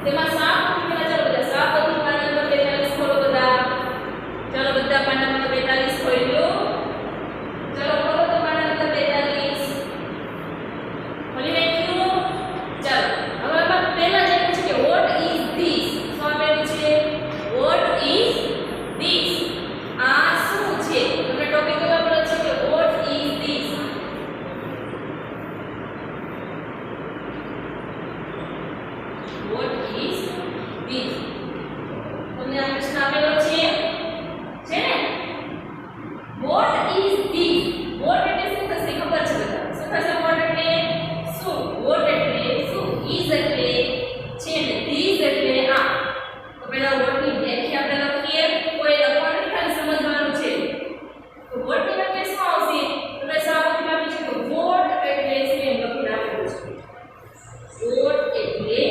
તેમાં સાપ કેટલા ચાલો બધા સાપ બધું પાના નંબર 42 ખોલો બધા. ચાલો બધા પાના નંબર 42 ખોલી લો. ચાલો ખોલો તો પાના નંબર 42 ખોલી નાખ્યું. ચાલો હવે આમાં પહેલા જે પૂછે કે વોટ ઇઝ ધીસ, શું આપેલું છે? વોટ ઇઝ ધીસ, આ શું છે? તમને ટોપિક કયો આપેલો છે કે vote is this. What is this? તમને આ પ્રશ્ન આપેલો છે ને? What is this? What એટલે શું થશે ખબર છે બધા? શું થશે? What એટલે શું? What એટલે શું? Is એટલે છે ને? This એટલે આ. તો પહેલા what ની વ્યાખ્યા આપણે લખીએ. કોઈ લખવાનું નથી, ખાલી સમજવાનું છે. તો what ની વ્યાખ્યા શું આવશે? તમને સામાન્ય આપી છે કે what એટલે શું એમ લખીને આપેલું છે. What એટલે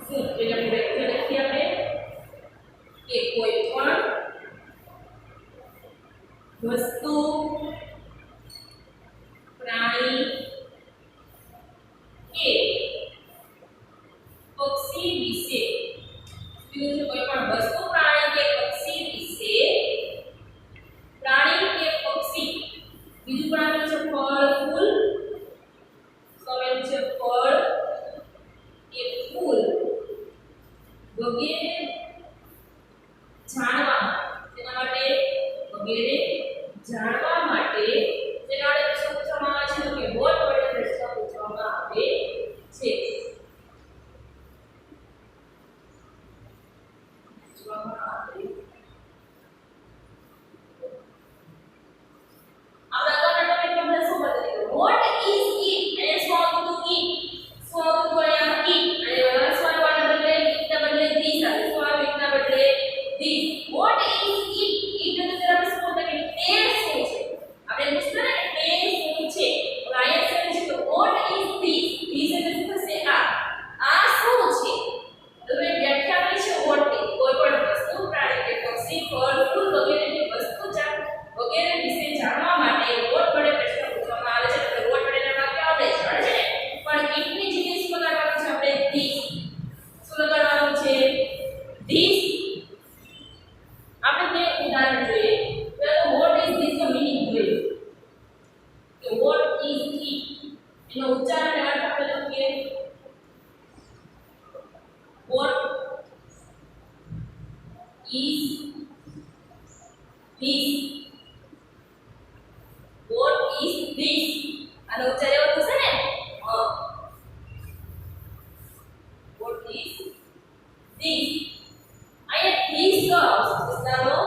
શું? એટલે વ્યાખ્યા લખીએ આપણે કે કોઈ પણ વસ્તુ, પ્રાણી કે પક્ષી વિશે, કોઈ પણ વસ્તુ, પ્રાણી કે પક્ષી વિશે, પ્રાણી કે પક્ષી, બીજું પણ આવેલું છે ફળ, ફૂલ, આવેલું છે ફળ કે ફૂલ વગેરે જાણવા, તેના માટે વગેરે જાણવા માટે તેના વડે પ્રશ્ન પૂછવામાં આવે છે. તો કે વોટ વડે પ્રશ્ન પૂછવામાં આવે છે. પૂછવામાં આવે છે. આપણા ટોપિક માં શું બતાવ્યું? Vote is it? અને શું આવતું ઈટ? શું આવતું અહીંયા ઈટ? અને રસવાળા વાળા બદલે ઈટના બદલે ધીસ આવે. શું આવે ઈટના બદલે this? What is it? It એટલે જરા શું બોલતા કે તે શું છે? આપણે પૂછતા ને તે શું છે? તો અહીંયા શું છે તો વોટ ઇઝ ધીસ? ધીસ એટલે શું થશે? આ શું છે? તો મેં વ્યાખ્યા આપી છે વોટ ની. કોઈ પણ વસ્તુ, પ્રાણી કે પક્ષી, ફળ, ફૂલ વગેરેની વસ્તુ વગેરે વિશે જાણવા માટે વોટ વડે પ્રશ્ન પૂછવામાં આવે છે. તો વોટ વડે વાક્ય આવડે છે ને? પણ ઈટની જગ્યાએ શું લગાડવાનું છે આપણે? ધીસ. શું લગાડવાનું છે? ધીસ. આપણે તે ઉદાહરણ જોઈએ. પહેલા તો વોટ ઇઝ ધીસ નો મીનિંગ જોઈએ કે વોટ ઇઝ ઇટ એનો ઉચ્ચારણ અને અર્થ આપણે લખીએ. Vote is this. What is this? આનો ઉચ્ચાર એવો થશે ને? What is this? અહીંયા this comes. વિસ્તારનો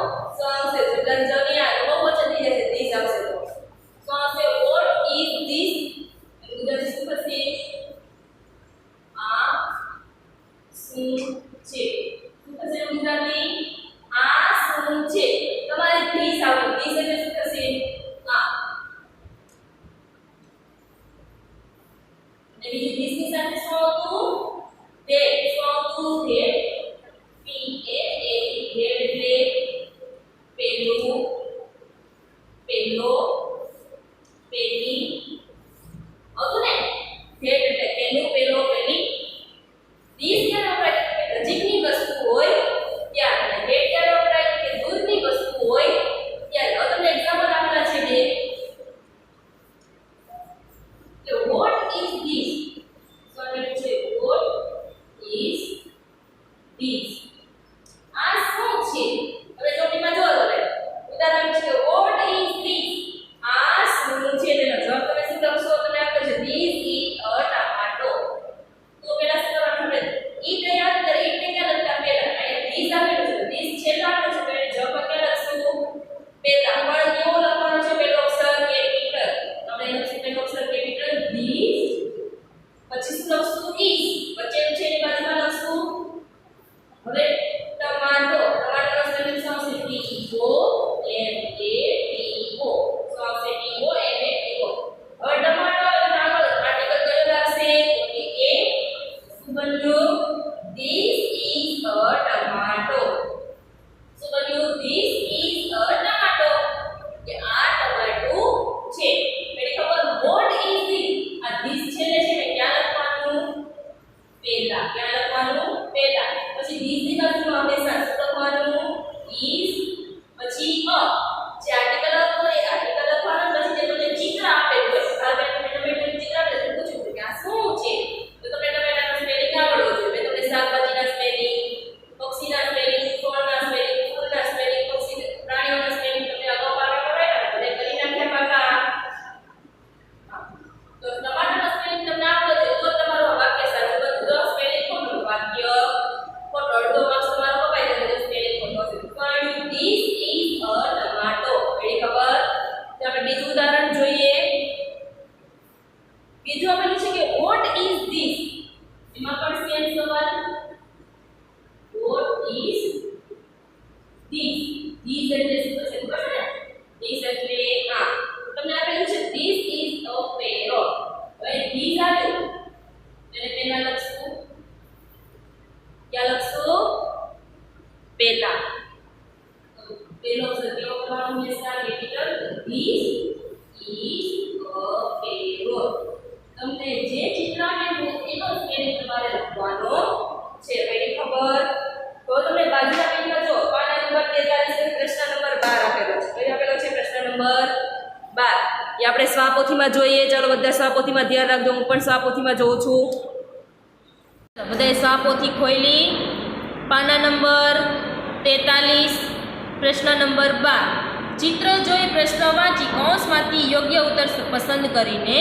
આવશે. જગ્યાની આ બહુવચન થઈ જશે. this આવશે તો શું આવશે? What is this? ગુજરાતી શું થશે? આ શું છે? શું થશે ગુજરાતી? આ શું છે? તમારે this આવશે. this એટલે શું થશે? બીજું this ની સાથે શું આવતું? તે. શું આવતું? તે. P A A T એટલે પેલું, પેલો, પેલી આવતું ને? તે એટલે પેલું, પેલો, પેલી. this ક્યારે વપરાય? કે નજીકની વસ્તુ હોય ત્યારે. અને તે ક્યારે વપરાય? કે દૂરની વસ્તુ હોય ત્યારે. હવે તમને એક્ઝામ્પલ આપેલા છે બે. કે what is this? So what is this? આ શું છે? હવે ચોપડીમાં જો હવે ઉદાહરણ છે કે what is this? આ શું છે? તેનો જવાબ તમે શું લખશો? તમે આપો છે this is a tomato. તો પેલા શું કરવાનું છે? ઈટ યાદ કરે. ઈટ ને ક્યાં લખતા? પહેલા. અહીંયા this આપેલું છે. this છેલ્લા આપેલું છે. તો એને જવાબ ક્યાં લખશું? પહેલા. પણ કેવો લખવાનો છે? પહેલો અક્ષર કેપિટલ. તમે લખશો પહેલો અક્ષર કેપિટલ this. પછી શું લખશું? is. વચ્ચેનું છે એની બાજુમાં લખશું. હવે ટમાટો. ટમાટોનો સ્પેલિંગ શું આવશે? T O M A T O. શું આવશે? T O M A T O. હવે ટમાટો આગળ આર્ટિકલ કયો લાગશે? તો કે એ શું બન્યું? This is a tomato. શું બન્યું? This is a tomato. કે આ ટમાટો છે. પેલી ખબર what is this? આ this છેલ્લે છે ને ક્યાં લખવાનું? પહેલા. પેલા. ક્યાં લખવાનું? પેલા. પછી ધીસ ની બાજુમાં હંમેશા શું લખવાનું? is. પછી જે આર્ટિકલ હોય આર્ટિકલ લખવાનું. પછી જે તમને ચિત્ર આપેલું હોય ધારો કે તમે ટમેટાનું ચિત્ર આપેલું છે પૂછ્યું કે આ શું છે તો તમને ટમેટાનો સ્પેલિંગ આવડવો જોઈએ. મેં તમને શાકભાજીના સ્પેલિંગ, પક્ષીના સ્પેલિંગ, ફળના સ્પેલિંગ, ફૂલના સ્પેલિંગ, પક્ષી પ્રાણીઓના સ્પેલિંગ તમને અગાઉ પાકા કરાવ્યા બધા કરી નાખ્યા પાકા. તો ટમાટરનો સ્પેલિંગ તમને આવડે તો તમારું વાક્ય સાચું. બધું સ્પેલિંગ ખોટું વાક્ય ખોટો. અડધો માર્ક્સ તમારો કપાઈ જશે સ્પેલિંગ ખોટો હશે. પણ ધીસ ઇઝ અ ટમાટો. એની ખબર. તો આપણે બીજું ઉદાહરણ જોઈએ. બીજું આપેલું છે કે વોટ ઇઝ ધીસ. એમાં પણ સેમ સવાલ. Vote is this. ધીસ એટલે શું છે ખબર છે ને? ધીસ એટલે આ. તમને આપેલું છે ધીસ ઇઝ અ પેરોટ. હવે ધીસ આવ્યું એને પહેલા લખશું. ક્યાં લખશું? પહેલા. પેલો અક્ષર કેવો કરવાનો? હંમેશા capital. This is a parrot. તમને જે ચિત્ર આપેલું એનો સ્પેલિંગ તમારે લખવાનો છે. એની ખબર. તો તમે બાજુના પેજમાં જો પાના નંબર 43 પ્રશ્ન નંબર 12 આપેલો છે. કયો આપેલો છે? પ્રશ્ન નંબર 12. એ આપણે સ્વાપોથીમાં જોઈએ. ચાલો બધા સ્વાપોથીમાં ધ્યાન રાખજો. હું પણ સ્વાપોથીમાં જોઉં છું. બધાએ સ્વાપોથી ખોલી પાના નંબર 43 પ્રશ્ન નંબર 12. ચિત્ર જોઈ પ્રશ્ન વાંચી કૌંસમાંથી યોગ્ય ઉત્તર પસંદ કરીને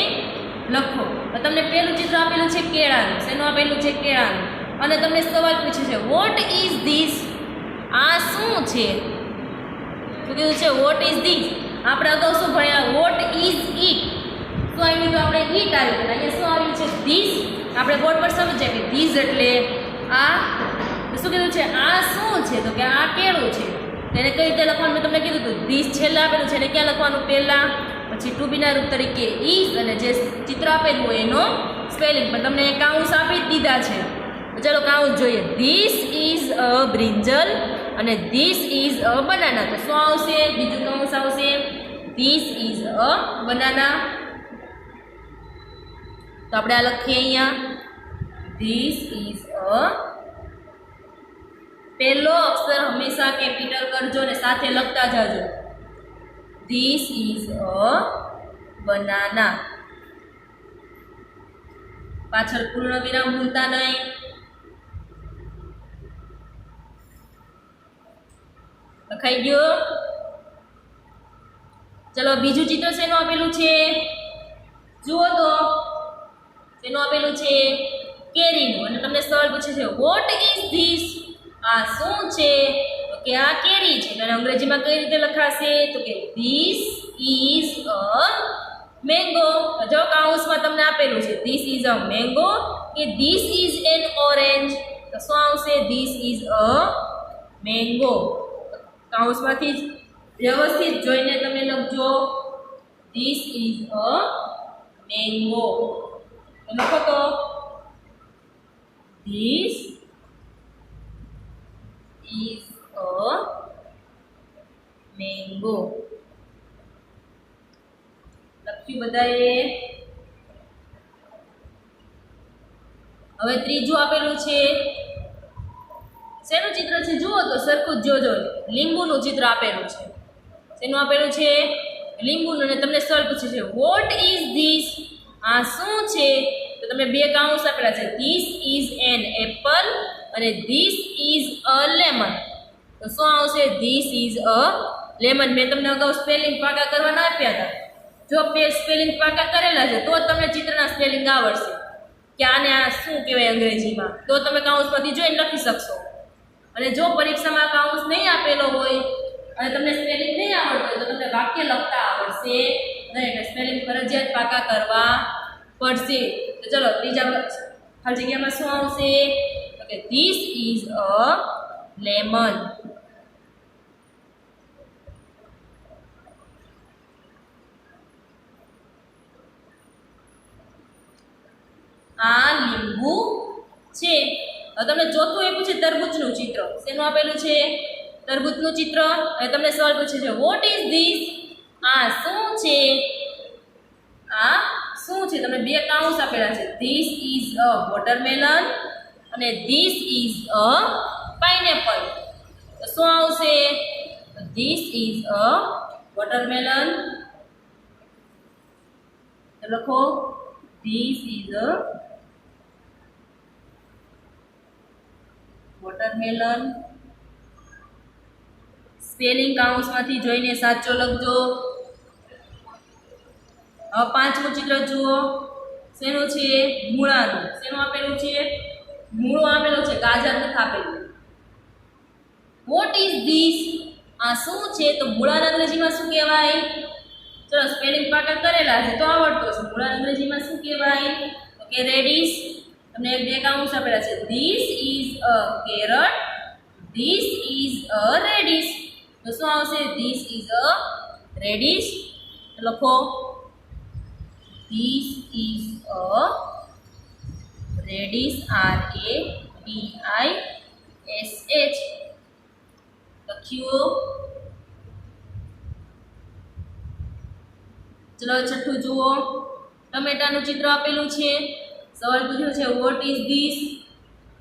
લખો. તમને પહેલું ચિત્ર આપેલું છે કેળાનું. શેનું આપેલું છે? કેળાનું. અને તમને સવાલ પૂછે છે વોટ ઇઝ ધીસ. આ શું છે? શું કીધું છે? Vote is this. આપણે અગાઉ શું ભણ્યા? Vote is it. શું આવ્યું? તો આપણે ઇટ આવ્યું. અહીંયા શું આવ્યું છે? ધીસ. આપણે બોર્ડ પર સમજ્યા કે ધીસ એટલે આ. શું કીધું છે? આ શું છે? તો કે આ કેળું છે. તેને કઈ રીતે લખવાનું મેં તમને કીધું હતું. ધીસ છેલ્લે આપેલું છે એને ક્યાં લખવાનું? પહેલા. પછી ટુ બીના રૂપ તરીકે ઇઝ અને જે ચિત્ર આપેલું હોય એનો સ્પેલિંગ. પણ તમને કાઉન્સ આપી જ દીધા છે. ચલો કાઉન્સ જોઈએ. ધીસ ઇઝ અ બ્રિંજલ અને ધીસ ઇઝ અ બનાના. તો શું આવશે? બીજું કાઉન્સ આવશે ધીસ ઇઝ અ બનાના. તો આપણે આ લખીએ અહીંયા ધીસ ઇઝ અ. પહેલો અક્ષર હંમેશા કેપિટલ કરજો અને સાથે લખતા જાજો. This is a banana. પાછળ પૂર્ણ વિરામ ભૂલતા નહીં. લખાઈ ગયો. ચલો બીજું ચિત્ર શેનું આપેલું છે? જુઓ તો શેનું આપેલું છે? કેરીનું. અને તમને સવાલ પૂછે છે વોટ ઇઝ ધીસ. આ શું છે? તો કે આ કેરી છે. અને અંગ્રેજીમાં કઈ રીતે લખાશે? તો કે ધીસ ઇઝ અ મેંગો. જો કાઉન્સમાં તમને આપેલું છે ધીસ ઇઝ અ મેંગો કે ધીસ ઇઝ એન ઓરેન્જ. તો શું આવશે? This is a mango. કાઉન્સમાંથી વ્યવસ્થિત જોઈને તમે લખજો ધીસ ઇઝ અ મેંગો. લખો તો ધીસ is a mango. લખ્યું બધાએ? હવે ત્રીજું આપેલું છે શેનું ચિત્ર છે? જુઓ તો સરખું જ જોજો. લીંબુનું ચિત્ર આપેલું છે. શેનું આપેલું છે? લીંબુનું. અને તમને સવાલ પૂછે છે વોટ ઇઝ ધીસ. આ શું છે? તો તમે બે કાઉન્સ આપેલા છે ધીસ ઇઝ એન એપલ અને ધીસ ઇઝ અ લેમન. તો શું આવશે? This is a lemon. મેં તમને અગાઉ સ્પેલિંગ પાકા કરવાના આપ્યા હતા. જો સ્પેલિંગ પાકા કરેલા છે તો તમને ચિત્રના સ્પેલિંગ આવડશે કે આને આ શું કહેવાય અંગ્રેજીમાં. તો તમે કાઉન્સમાંથી જોઈને લખી શકશો. અને જો પરીક્ષામાં કાઉન્સ નહીં આપેલો હોય અને તમને સ્પેલિંગ નહીં આવડતો હોય તો તમને વાક્ય લખતા આવડશે નહીં. એટલે સ્પેલિંગ ફરજિયાત પાકા કરવા પડશે. તો ચલો ત્રીજા ખાલી જગ્યામાં શું આવશે? This is a lemon. આ લીંબુ છે. હવે તમને ચોથું આપ્યું છે તરબૂચનું ચિત્ર. શેનું આપેલું છે? તરબૂચનું ચિત્ર. હવે તમને સવાલ પૂછે છે વોટ ઇઝ ધીસ. આ શું છે? આ શું છે? તમને બે કાઉન્સ આપેલા છે ધીસ ઇઝ અ વોટરમેલન અને ધીસ ઇઝ અ પાઇનેપલ. તો શું આવશે? This is a watermelon. તો લખો this is a watermelon. Spelling કાઉન્સમાંથી જોઈને સાચો લખજો. હવે પાંચમું ચિત્ર જુઓ. શેનું છે? મૂળાનું. શેનું આપેલું છે? મૂળું આપેલું છે, ગાજર નથી આપેલું. Vote is this? આ શું છે? તો મૂળાને અંગ્રેજીમાં શું કહેવાય? ચલો સ્પેલિંગ પાકર કરેલા છે તો આવડતો છે. મૂળાને અંગ્રેજીમાં શું કહેવાય? તો કે રેડિશ. તમને એક બે કાઉન્સ આપેલા છે. This is a carrot, this is a radish. તો શું આવશે? This is a radish. લખો this is a radish. RADISH લખ્યું. ચલો છઠ્ઠું જુઓ. ટમેટાનું ચિત્ર આપેલું છે. સવાલ પૂછ્યો છે વોટ ઇઝ ધીસ?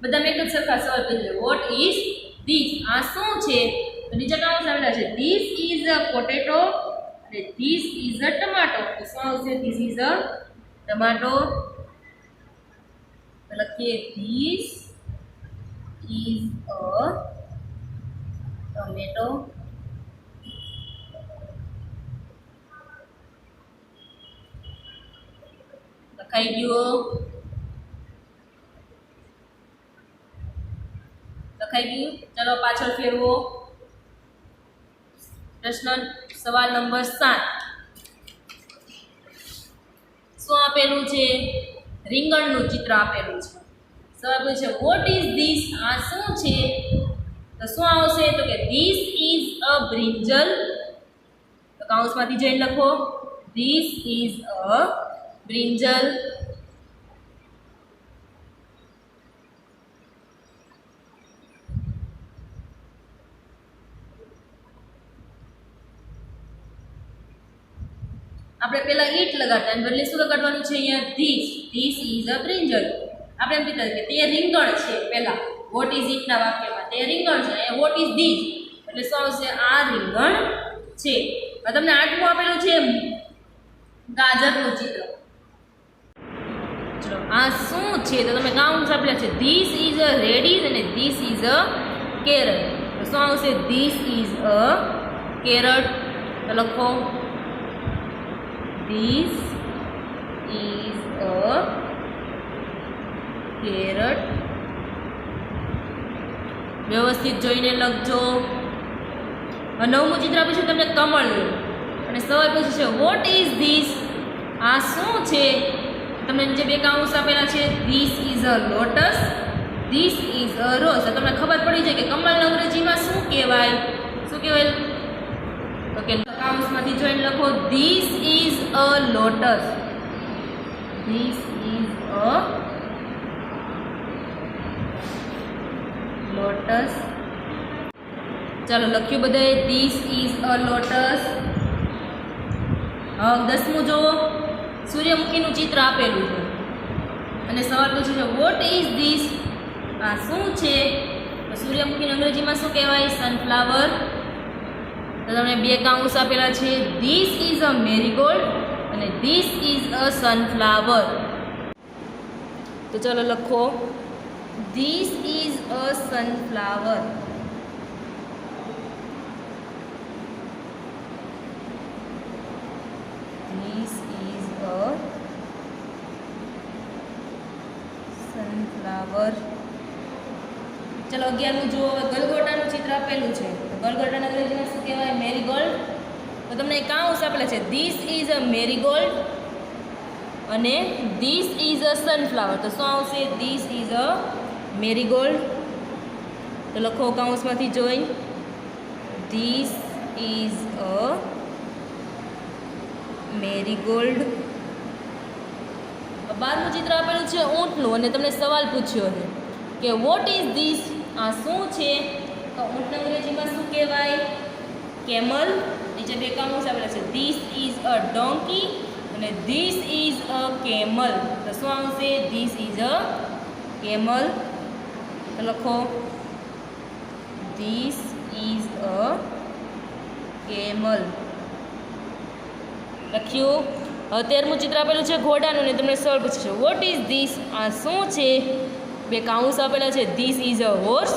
બધા મેં એક જ સરખા સવાલ પૂછ્યો. Vote is this? આ શું છે? તો નીચે કાઉન્સ આપેલા છે. ધીસ ઇઝ અ પોટેટો અને ધીસ ઇઝ અ ટમાટો. તો શું આવશે? ધીસ ઇઝ અ ટમાટો. તો લખીએ ધીસ ઇઝ અ ટમેટો. લખાઈ ગયું. ચલો પાછળ ફેરવો. પ્રશ્ન સવાલ નંબર 7. શું આપેલું છે? રીંગણનું ચિત્ર આપેલું છે. સવાલ પૂછે વોટ ઇઝ ધીસ? આ શું છે? તો શું આવશે? તો કે ધીસ ઇઝ અ બ્રિંજલ. તો કાઉન્સમાંથી જઈને લખો ધીસ ઇઝ અ બ્રિંજલ. આપણે પેલા ઈટ લગાડતા અને બદલે શું લગાડવાનું છે? અહીંયા this. This is a brinjal. આપણે એમ કીધું કે તે રીંગણ છે. પેલા વોટ ઇઝ ઇટના વાક્યમાં તે રીંગણ છે. અહીંયા વોટ ઇઝ ધીસ એટલે શું આવશે? આ રીંગણ છે. હવે તમને આઠમું આપેલું છે ગાજરનું ચિત્ર. ચલો આ શું છે? તો તમે કાઉન્ટ્સ આપેલા છે. ધીસ ઇઝ અ રેડિશ અને ધીસ ઇઝ અ કેરટ. તો શું આવશે? This is a carrot. તો લખો ધીસ ઇઝ અ કેરટ. વ્યવસ્થિત જોઈને લખજો. નવમું ચિત્ર આપ્યું છે તમને કમળનું અને સવાલ પૂછે છે વોટ ઇઝ ધીસ? આ શું છે? તમને જે બે કાઉન્સ આપેલા છે this is a lotus, this is a rose. તમને ખબર પડી જાય કે કમળના અંગ્રેજીમાં શું કહેવાય? શું કહેવાય? તો કે કાઉન્સમાંથી જોઈને લખો this is a lotus. This is a lotus. ચાલો લખ્યું બધાએ ધીસ ઇઝ અ લોટસ. હવે 10મું જુઓ. સૂર્યમુખીનું ચિત્ર આપેલું છે અને સવાલ પૂછે છે વોટ ઇઝ ધીસ? આ શું છે? તો સૂર્યમુખીનું અંગ્રેજીમાં શું કહેવાય? સનફ્લાવર. તો તમને બે કાઉન્સ આપેલા છે. ધીસ ઇઝ અ મેરીગોલ્ડ અને ધીસ ઇઝ અ સનફ્લાવર. તો ચાલો લખો this is a sunflower. This is a sunflower. ચલો 11મું જુઓ. ગલગોટાનું ચિત્ર આપેલું છે. તો ગલગોટાના અંગ્રેજીમાં શું કહેવાય? મેરીગોલ્ડ. તો તમને કાઉન્સ આપેલા છે. ધીસ ઇઝ અ મેરીગોલ્ડ અને ધીસ ઇઝ અ સનફ્લાવર. તો શું આવશે? This is a marigold. તો લખો કાઉન્સમાંથી જોઈ ધીસ ઇઝ અ મેરીગોલ્ડ. 12મું ચિત્ર આપેલું છે ઊંટનું અને તમને સવાલ પૂછ્યો છે કે વોટ ઇઝ ધીસ? આ શું છે? તો ઊંટના અંગ્રેજીમાં શું કહેવાય? કેમલ. નીચે બે કાઉન્સ આપેલા છે. ધીસ ઇઝ અ ડોંકી અને ધીસ ઇઝ અ કેમલ. તો શું આવશે? This is a camel. તો લખો ધીસ ઇઝ અ કેમલ. લખ્યું. હવે 13મું ચિત્ર આપેલું છે ઘોડાનું ને તમને સવાલ પૂછે છે વોટ ઇઝ ધીસ, આ શું છે? બે કાઉન્સ આપેલા છે ધીસ ઇઝ અ હોર્સ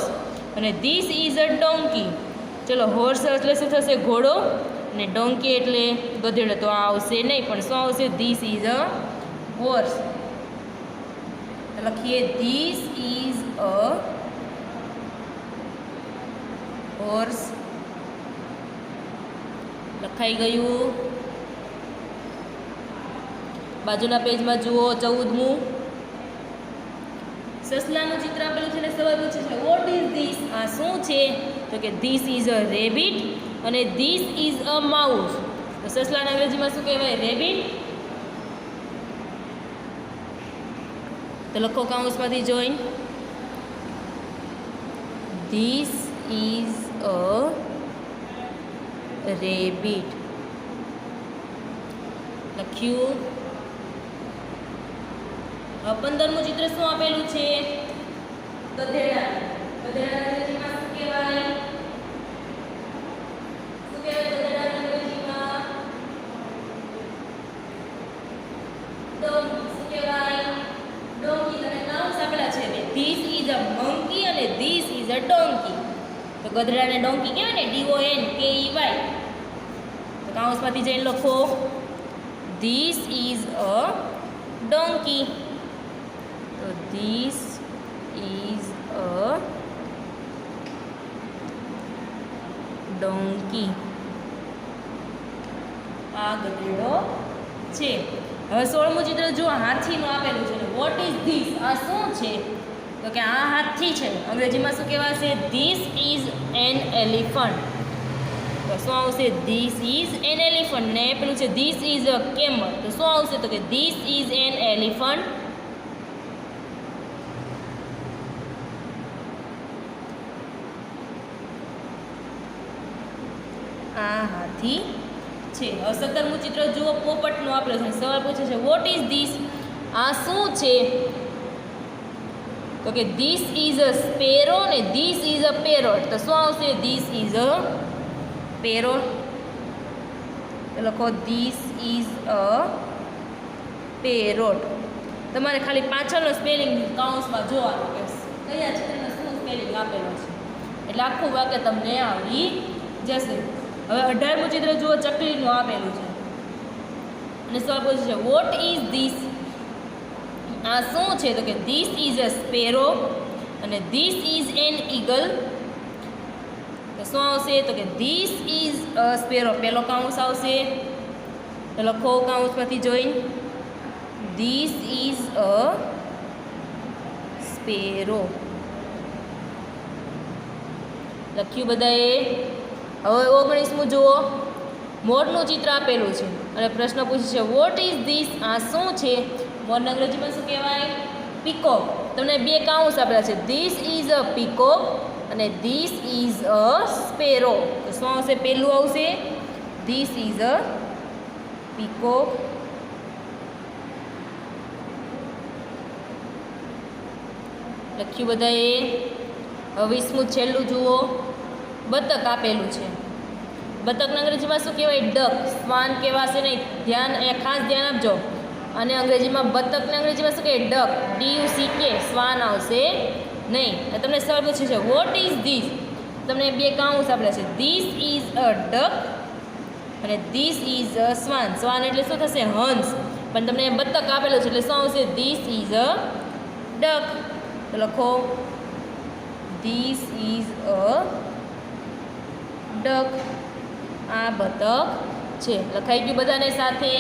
અને ધીસ ઇઝ અ ડોંકી. ચલો હોર્સ એટલે શું થશે? ઘોડો, અને ડોંકી એટલે ગધેડો. તો આ આવશે નહીં, પણ શું આવશે? This is a horse. તો લખીએ ધીસ ઇઝ અ હોર્સ. લખાઈ ગયું. બાજુના પેજમાં જુઓ 14મું સસલાનું ચિત્ર આપેલું છે ને સવાલ પૂછે છે વોટ ઇઝ ધીસ, આ શું છે? તો કે ધીસ ઇઝ અ રેબિટ અને ધીસ ઇઝ અ માઉસ. તો સસલાના અંગ્રેજીમાં શું કહેવાય? રેબિટ. તો લખો કાઉન્સમાંથી જોઈન ધીસ ઇઝ અ રેબિટ. લખ્યું. 15મું ચિત્ર શું આપેલું છે? ગધેડા. ગધેડા અંગ્રેજીમાં શું કહેવાય? શું કહેવાય ગધેડા અંગ્રેજીમાં? ડોંકી. શું કહેવાય? ડોંકી. અને કાઉન્સ આપેલા છે ને ધીસ ઇઝ અ મંકી અને ધીસ ઇઝ અ ડોંકી. તો ગધેડાને ડોંકી કહેવાય ને, DONKEY. તો કાઉન્સમાંથી જઈને લખો ધીસ ઇઝ અ ડોંકી. તો ધીસ ઇઝ અ ડોંકી. આ ગધેડો છે. હવે 16મું ચિત્ર જુઓ હાથીનું આપેલું છે. વોટ ઇઝ ધીસ, આ શું છે? તો કે આ હાથી છે. અંગ્રેજીમાં શું કહેવાશે? This is an elephant. તો શું આવશે? This is an elephant. ને પેલું છે ધીસ ઇઝ અ કેમલ. તો શું આવશે? તો કે ધીસ ઇઝ એન એલિફન્ટ. આ હાથી છે. હવે 17મું ચિત્ર જુઓ પોપટનું આપેલું છે. સવાલ પૂછે છે વોટ ઇઝ ધીસ, આ શું છે? તો કે ધીસ ઇઝ અ સ્પેરો ને ધીસ ઇઝ અ પેરોટ. તો શું આવશે? This is a parrot. તો લખો ધીસ ઇઝ અ પેરોટ. તમારે ખાલી પાછળનો સ્પેલિંગ કાઉન્સમાં જોવાનું કે કયા ચિત્રનો શું સ્પેલિંગ આપેલો છે, એટલે આખું વાક્ય તમને આવી જશે. હવે 18મું ચિત્ર જુઓ ચકલીનું આપેલું છે અને સવાલ પૂછે છે વોટ ઇઝ ધીસ, આ શું છે? તો કે ધીસ ઇઝ અ સ્પેરો અને ધીસ ઇઝ એન ઈગલ. તો શું આવશે? તો કે ધીસ ઇઝ અ સ્પેરો. પહેલો કાઉન્સ આવશે. તો લખો કાઉન્સમાંથી જોઈન ધીસ ઇઝ અ સ્પેરો. લખ્યું બધાએ? હવે 19મું જુઓ મોરનું ચિત્ર આપેલું છે અને પ્રશ્ન પૂછે છે વોટ ઇઝ ધીસ, આ શું છે? મોરને અંગ્રેજીમાં શું કહેવાય? પીકોક. તમને બે કાઉન્સ આપેલા છે ધીસ ઇઝ અ પીકોક અને ધીસ ઇઝ અ સ્પેરો. તો શું આવશે? પહેલું આવશે ધીસ ઇઝ અ પીકોક. લખ્યું બધાએ? હવે 20મું છેલ્લું જુઓ બતક આપેલું છે. બતકના અંગ્રેજીમાં શું કહેવાય? ડક. શ્વાન કહેવાશે નહીં, ધ્યાન ખાસ ધ્યાન આપજો. અને અંગ્રેજીમાં બતકને અંગ્રેજીમાં શું કહેવાય? ડક. DUCK. શ્વાન આવશે નહીં. તમને સવાલ પૂછે છે વોટ ઇઝ ધીસ, તમને બે કાઉન્સ આપેલા છે ધીસ ઇઝ અ ડક અને ધીસ ઇઝ અ શ્વાન. શ્વાન એટલે શું થશે? હંસ. પણ તમને બતક આપેલું છે એટલે શું આવશે? This is a duck. તો લખો ધીસ ઇઝ અ ડક. આ બતક છે. લખાઈ ગયું બધાને સાથે?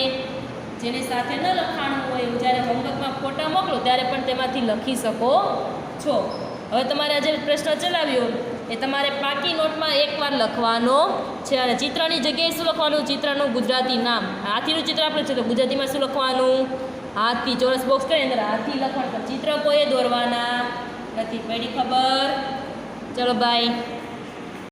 જેને સાથે ન લખાણું હોય જ્યારે હોમવર્કમાં ફોટા મોકલો ત્યારે પણ તેમાંથી લખી શકો છો. હવે તમારે આજે પ્રશ્ન ચલાવ્યો એ તમારે પાકી નોટમાં એકવાર લખવાનો છે અને ચિત્રની જગ્યાએ શું લખવાનું? ચિત્રનું ગુજરાતી નામ. હાથીનું ચિત્ર આપણે છે તો ગુજરાતીમાં શું લખવાનું? હાથી. ચોરસ બોક્સ કરી અંદર હાથી લખવાનું. ચિત્ર કોઈએ દોરવાના નથી. પડી ખબર? ચલો બાય.